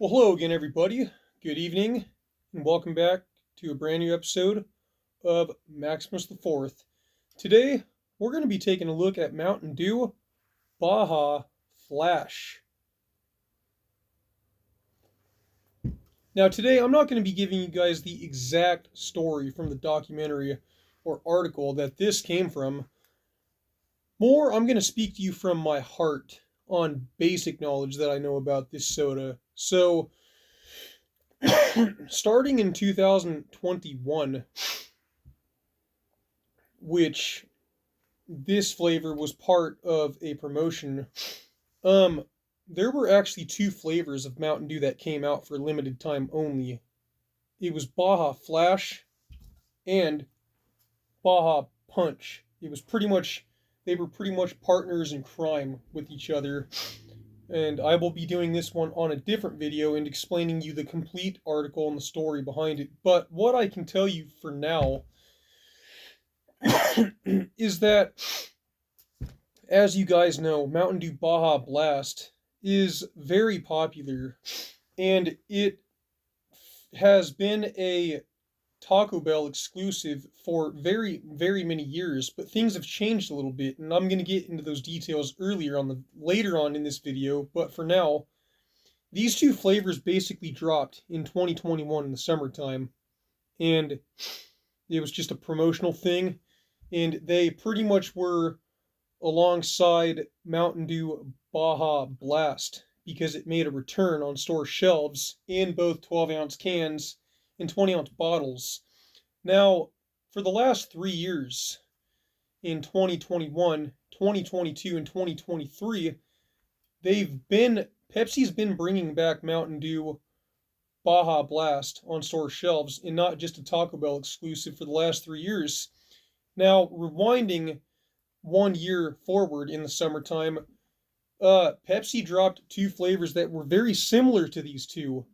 Well, hello again, everybody. Good evening, and welcome back to a brand new episode of Maximus the Fourth. Today, we're going to be taking a look at Mountain Dew Baja Flash. Now, today, I'm not going to be giving you guys the exact story from the documentary or article that this came from. More, I'm going to speak to you from my heart on basic knowledge that I know about this soda. So, starting in 2021, which this flavor was part of a promotion, um, there were actually two flavors of Mountain Dew that came out for limited time only. It was Baja Flash and Baja Punch. They were pretty much partners in crime with each other. And I will be doing this one on a different video and explaining you the complete article and the story behind it. But what I can tell you for now is that, as you guys know, Mountain Dew Baja Blast is very popular, and it has been a Taco Bell exclusive for very, very many years, but things have changed a little bit, and I'm going to get into those details later on in this video, but for now, these two flavors basically dropped in 2021 in the summertime, and it was just a promotional thing, and they pretty much were alongside Mountain Dew Baja Blast because it made a return on store shelves in both 12-ounce cans and 20-ounce bottles. Now, for the last 3 years, in 2021, 2022, and 2023, Pepsi's been bringing back Mountain Dew Baja Blast on store shelves, and not just a Taco Bell exclusive for the last 3 years. Now, rewinding 1 year forward in the summertime, Pepsi dropped two flavors that were very similar to these two.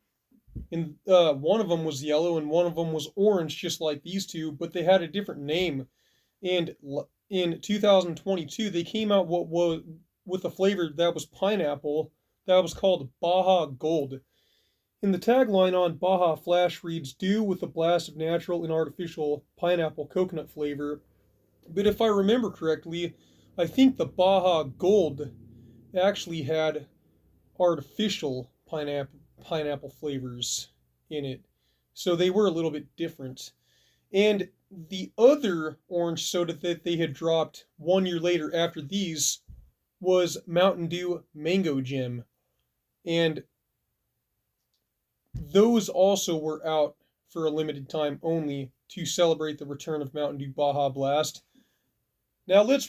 And one of them was yellow and one of them was orange, just like these two, but they had a different name. And in 2022, they came out with a flavor that was pineapple that was called Baja Gold. And the tagline on Baja Flash reads, "Dew with a blast of natural and artificial pineapple coconut flavor." But if I remember correctly, I think the Baja Gold actually had artificial pineapple flavors in it. So they were a little bit different. And the other orange soda that they had dropped 1 year later after these was Mountain Dew Mango Gem. And those also were out for a limited time only to celebrate the return of Mountain Dew Baja Blast. Now let's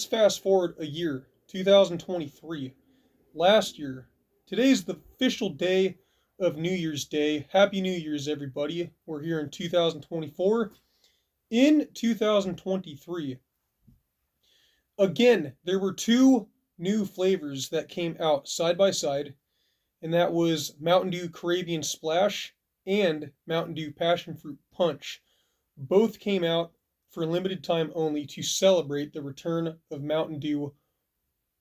fast forward a year, 2023. Last year, today's the official day of New Year's Day. Happy New Year's, everybody. We're here in 2024. In 2023, again, there were two new flavors that came out side by side, and that was Mountain Dew Caribbean Splash and Mountain Dew Passion Fruit Punch. Both came out for a limited time only to celebrate the return of Mountain Dew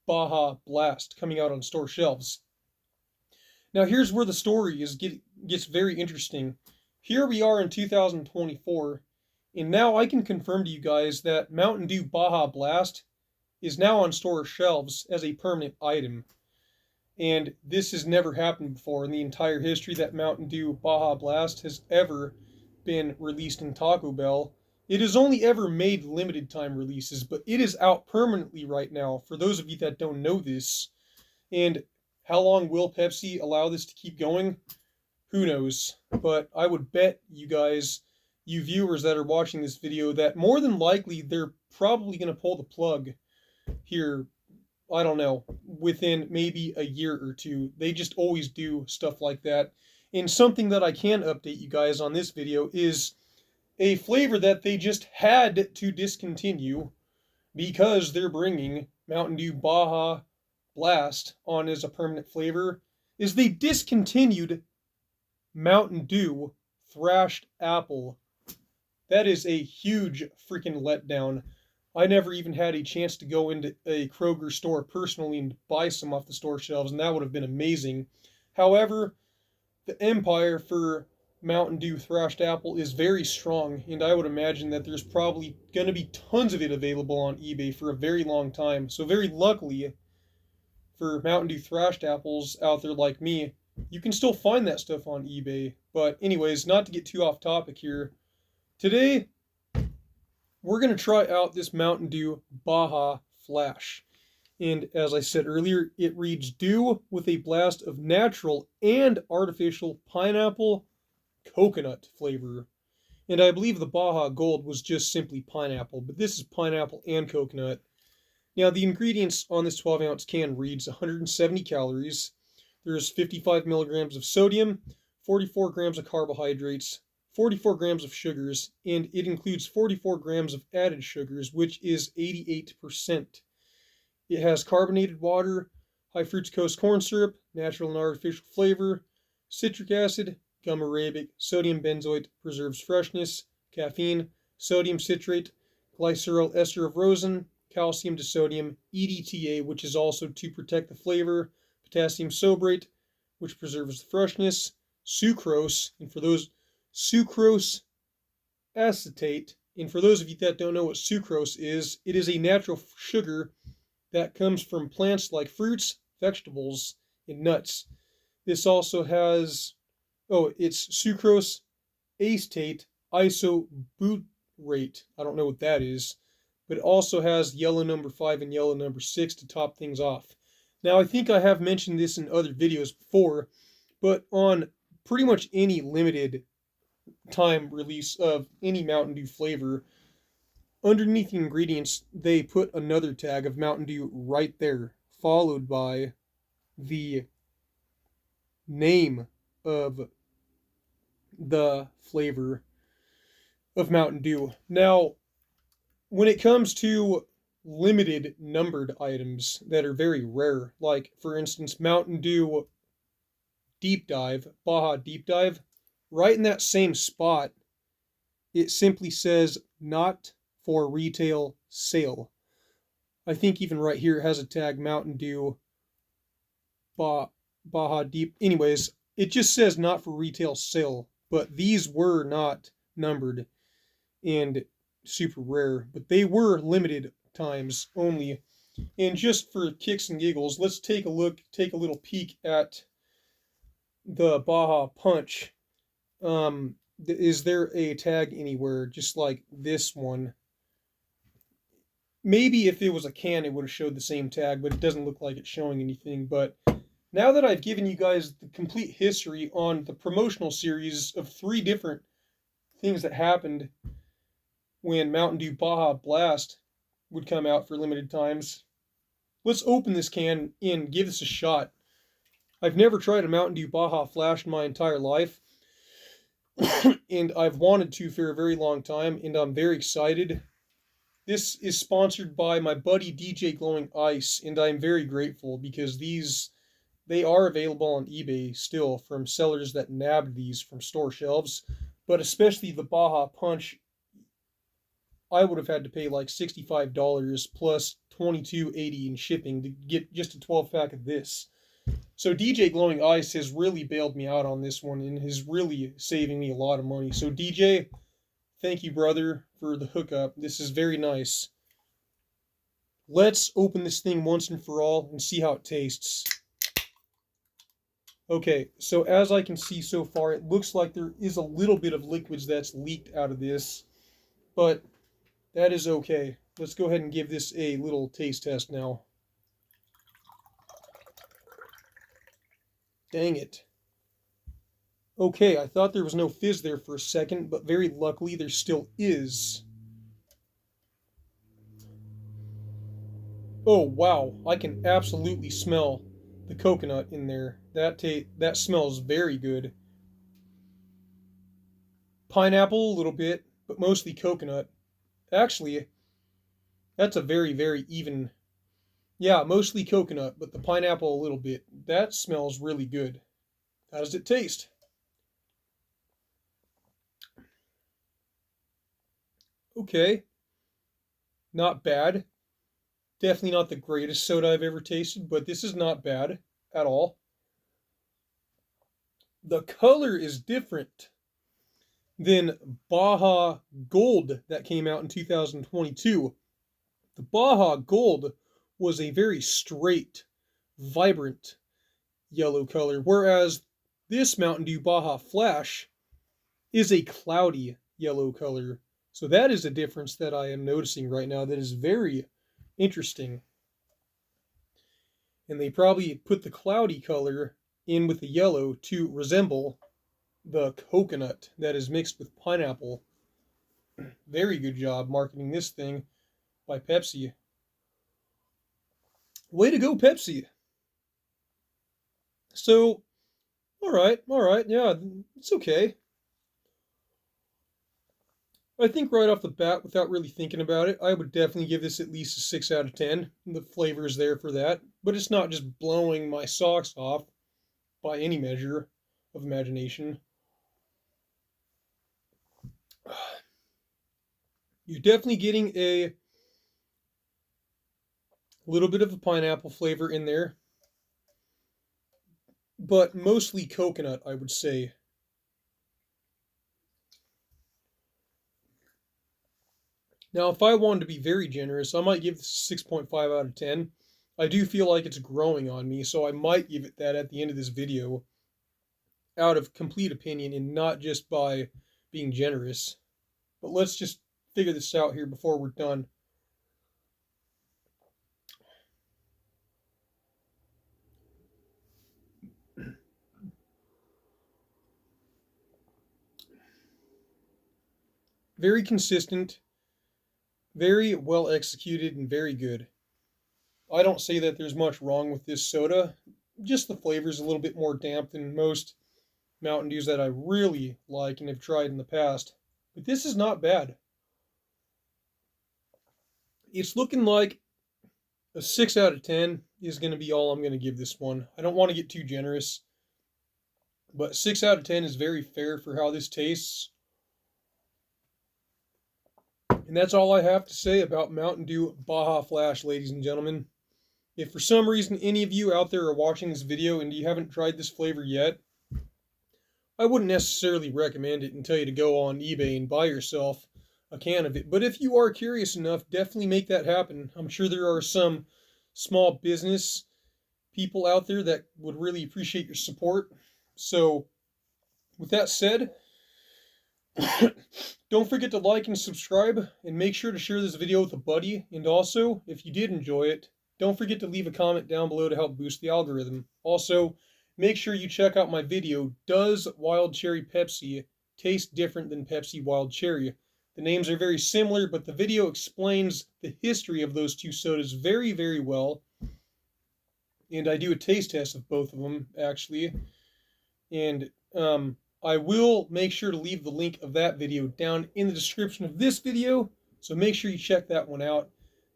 Baja Blast coming out on store shelves. Now here's where the story gets very interesting. Here we are in 2024, and now I can confirm to you guys that Mountain Dew Baja Blast is now on store shelves as a permanent item. And this has never happened before in the entire history that Mountain Dew Baja Blast has ever been released in Taco Bell. It has only ever made limited time releases, but it is out permanently right now, for those of you that don't know this. And how long will Pepsi allow this to keep going? Who knows? But I would bet you guys, you viewers that are watching this video, that more than likely they're probably going to pull the plug here, I don't know, within maybe a year or two. They just always do stuff like that. And something that I can update you guys on this video is a flavor that they just had to discontinue because they're bringing Mountain Dew Baja Blast on as a permanent flavor, is they discontinued Mountain Dew Thrashed Apple. That is a huge freaking letdown. I never even had a chance to go into a Kroger store personally and buy some off the store shelves, and that would have been amazing. However, the empire for Mountain Dew Thrashed Apple is very strong, and I would imagine that there's probably going to be tons of it available on eBay for a very long time. So, very luckily for Mountain Dew Thrashed Apples out there like me, you can still find that stuff on eBay. But, anyways, not to get too off topic here, today we're going to try out this Mountain Dew Baja Flash. And as I said earlier, it reads Dew with a blast of natural and artificial pineapple coconut flavor. And I believe the Baja Gold was just simply pineapple, but this is pineapple and coconut. Now, the ingredients on this 12-ounce can reads 170 calories. There's 55 milligrams of sodium, 44 grams of carbohydrates, 44 grams of sugars, and it includes 44 grams of added sugars, which is 88%. It has carbonated water, high fructose corn syrup, natural and artificial flavor, citric acid, gum arabic, sodium benzoate, preserves freshness, caffeine, sodium citrate, glycerol ester of rosin, calcium disodium, EDTA, which is also to protect the flavor, potassium sobrate, which preserves the freshness, sucrose, sucrose acetate, and for those of you that don't know what sucrose is, it is a natural sugar that comes from plants like fruits, vegetables, and nuts. This also has, it's sucrose acetate isobutyrate. I don't know what that is, but it also has yellow number 5 and yellow number 6 to top things off. Now, I think I have mentioned this in other videos before, but on pretty much any limited time release of any Mountain Dew flavor, underneath the ingredients, they put another tag of Mountain Dew right there, followed by the name of the flavor of Mountain Dew. Now, when it comes to limited numbered items that are very rare, like, for instance, Mountain Dew Deep Dive, Baja Deep Dive, right in that same spot, it simply says, not for retail sale. I think even right here it has a tag Mountain Dew Baja Deep. Anyways, it just says not for retail sale, but these were not numbered and super rare, but they were limited times only. And just for kicks and giggles, let's take a little peek at the Baja Punch. Is there a tag anywhere just like this one? Maybe if it was a can, it would have showed the same tag, but it doesn't look like it's showing anything. But now that I've given you guys the complete history on the promotional series of 3 different things that happened when Mountain Dew Baja Blast would come out for limited times, let's open this can and give this a shot. I've never tried a Mountain Dew Baja Flash in my entire life, and I've wanted to for a very long time, and I'm very excited. This is sponsored by my buddy DJ Glowing Ice, and I'm very grateful because they are available on eBay still from sellers that nabbed these from store shelves, but especially the Baja Punch, I would have had to pay like $65 plus $22.80 in shipping to get just a 12-pack of this. So DJ Glowing Ice has really bailed me out on this one and is really saving me a lot of money. So DJ, thank you, brother, for the hookup. This is very nice. Let's open this thing once and for all and see how it tastes. Okay, so as I can see so far, it looks like there is a little bit of liquids that's leaked out of this, but that is okay. Let's go ahead and give this a little taste test now. Dang it. Okay, I thought there was no fizz there for a second, but very luckily there still is. Oh wow, I can absolutely smell the coconut in there. That smells very good. Pineapple a little bit, but mostly coconut. Actually, that's a very, very even. Yeah, mostly coconut, but the pineapple a little bit. That smells really good. How does it taste? Okay, not bad. Definitely not the greatest soda I've ever tasted, but this is not bad at all. The color is different than Baja Gold that came out in 2022. The Baja Gold was a very straight, vibrant yellow color, whereas this Mountain Dew Baja Flash is a cloudy yellow color. So that is a difference that I am noticing right now that is very interesting. And they probably put the cloudy color in with the yellow to resemble the coconut that is mixed with pineapple. Very good job marketing this thing by Pepsi. Way to go, Pepsi. So, all right, yeah, it's okay. I think right off the bat, without really thinking about it, I would definitely give this at least a 6 out of 10. The flavor is there for that, but it's not just blowing my socks off by any measure of imagination. You're definitely getting a little bit of a pineapple flavor in there, but mostly coconut, I would say. Now, if I wanted to be very generous, I might give this a 6.5 out of 10. I do feel like it's growing on me, so I might give it that at the end of this video, out of complete opinion and not just by being generous. But let's just figure this out here before we're done. Very consistent, very well executed, and very good. I don't say that there's much wrong with this soda. Just the flavor's a little bit more damp than most Mountain Dews that I really like and have tried in the past. But this is not bad. It's looking like a 6 out of 10 is going to be all I'm going to give this one. I don't want to get too generous, but 6 out of 10 is very fair for how this tastes. And that's all I have to say about Mountain Dew Baja Flash, ladies and gentlemen. If for some reason any of you out there are watching this video and you haven't tried this flavor yet, I wouldn't necessarily recommend it and tell you to go on eBay and buy yourself a can of it. But if you are curious enough, definitely make that happen. I'm sure there are some small business people out there that would really appreciate your support. So, with that said, don't forget to like and subscribe, and make sure to share this video with a buddy. And also, if you did enjoy it, don't forget to leave a comment down below to help boost the algorithm. Also, make sure you check out my video, Does Wild Cherry Pepsi Taste Different than Pepsi Wild Cherry? The names are very similar, but the video explains the history of those two sodas very, very well. And I do a taste test of both of them, actually. And I will make sure to leave the link of that video down in the description of this video, so make sure you check that one out.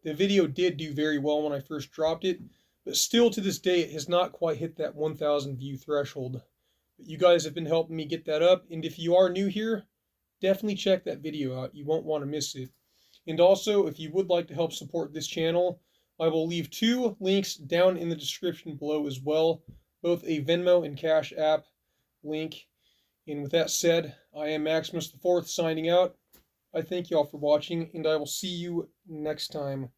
The video did do very well when I first dropped it, but still to this day it has not quite hit that 1,000 view threshold. But you guys have been helping me get that up, and if you are new here, definitely check that video out. You won't want to miss it. And also, if you would like to help support this channel, I will leave 2 links down in the description below as well, both a Venmo and Cash App link. And with that said, I am Maximus IV signing out. I thank you all for watching, and I will see you next time.